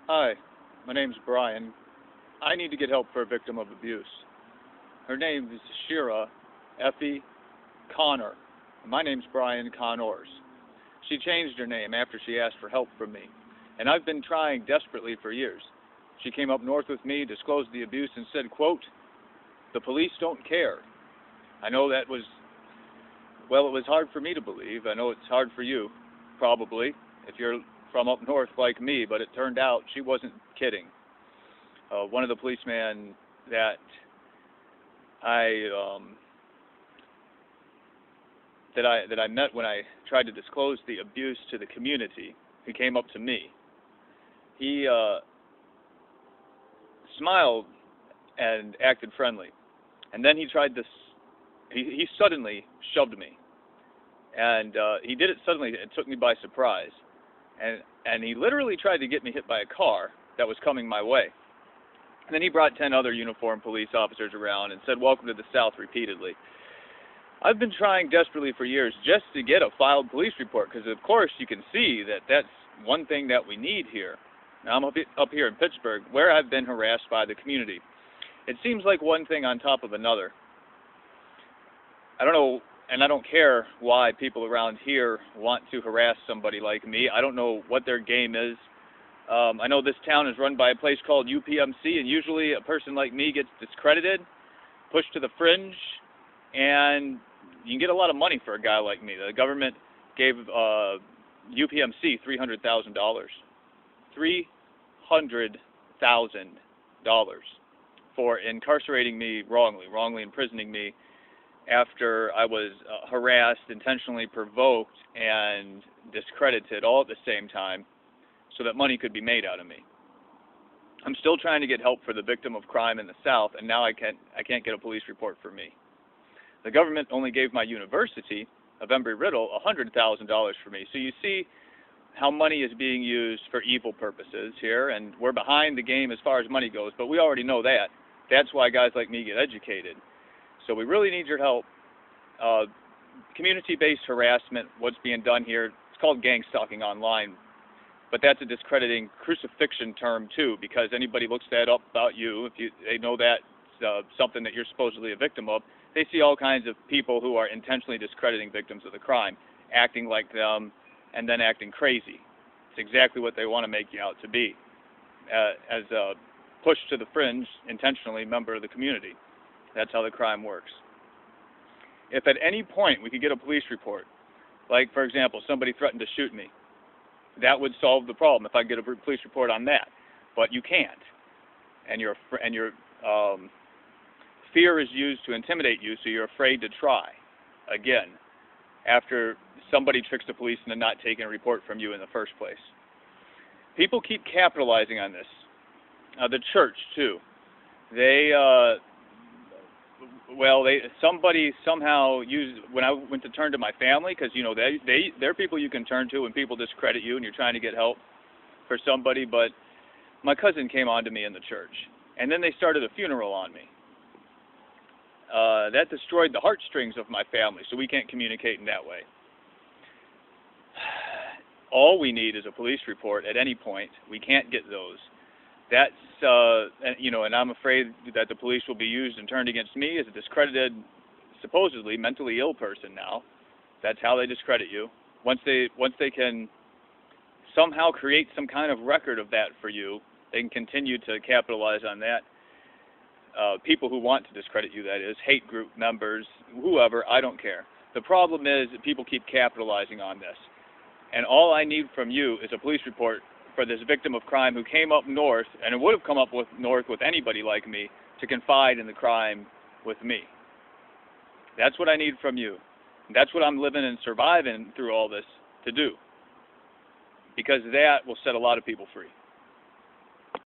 Hi, my name's Brian. I need to get help for a victim of abuse. Her name is Shira, Effie, Connor. My name's Brian Connors. She changed her name after she asked for help from me, and I've been trying desperately for years. She came up north with me, disclosed the abuse, and said, quote, "The police don't care." I know that was, well, it was hard for me to believe. I know it's hard for you, probably, if you're from up north like me, but it turned out she wasn't kidding. One of the policemen that I met when I tried to disclose the abuse to the community, he came up to me. He smiled and acted friendly, and then he tried this. He suddenly shoved me, and he did it suddenly. It took me by surprise, and he literally tried to get me hit by a car that was coming my way. And then he brought 10 other uniformed police officers around and said, "Welcome to the South," repeatedly. I've been trying desperately for years just to get a filed police report, because of course you can see that that's one thing that we need here. Now I'm up here in Pittsburgh, where I've been harassed by the community. It seems like one thing on top of another. I don't know, and I don't care why people around here want to harass somebody like me. I don't know what their game is. I know this town is run by a place called UPMC, and usually a person like me gets discredited, pushed to the fringe, and you can get a lot of money for a guy like me. The government gave UPMC $300,000. $300,000 for incarcerating me wrongly imprisoning me after I was harassed, intentionally provoked, and discredited all at the same time, so that money could be made out of me. I'm still trying to get help for the victim of crime in the South, and now I can't get a police report for me. The government only gave my university of Embry-Riddle $100,000 for me. So you see how money is being used for evil purposes here, and we're behind the game as far as money goes, but we already know that. That's why guys like me get educated. So we really need your help. Community-based harassment, what's being done here, it's called gang stalking online, but that's a discrediting crucifixion term too, because anybody looks that up about you, they know that's something that you're supposedly a victim of, they see all kinds of people who are intentionally discrediting victims of the crime, acting like them, and then acting crazy. It's exactly what they want to make you out to be, as a push to the fringe, intentionally member of the community. That's how the crime works. If at any point we could get a police report, like, for example, somebody threatened to shoot me, that would solve the problem if I get a police report on that. But you can't. And your fear is used to intimidate you, so you're afraid to try again after somebody tricks the police into not taking a report from you in the first place. People keep capitalizing on this. The church, too. Somebody somehow used, when I went to turn to my family, because, you know, they're people you can turn to when people discredit you and you're trying to get help for somebody, but my cousin came on to me in the church, and then they started a funeral on me. That destroyed the heartstrings of my family, so we can't communicate in that way. All we need is a police report at any point. We can't get those. That's, and I'm afraid that the police will be used and turned against me as a discredited, supposedly mentally ill person now. That's how they discredit you. Once they can somehow create some kind of record of that for you, they can continue to capitalize on that. People who want to discredit you, that is, hate group members, whoever, I don't care. The problem is that people keep capitalizing on this. And all I need from you is a police report for this victim of crime who came up north, and it would have come up north with anybody like me, to confide in the crime with me. That's what I need from you. That's what I'm living and surviving through all this to do. Because that will set a lot of people free.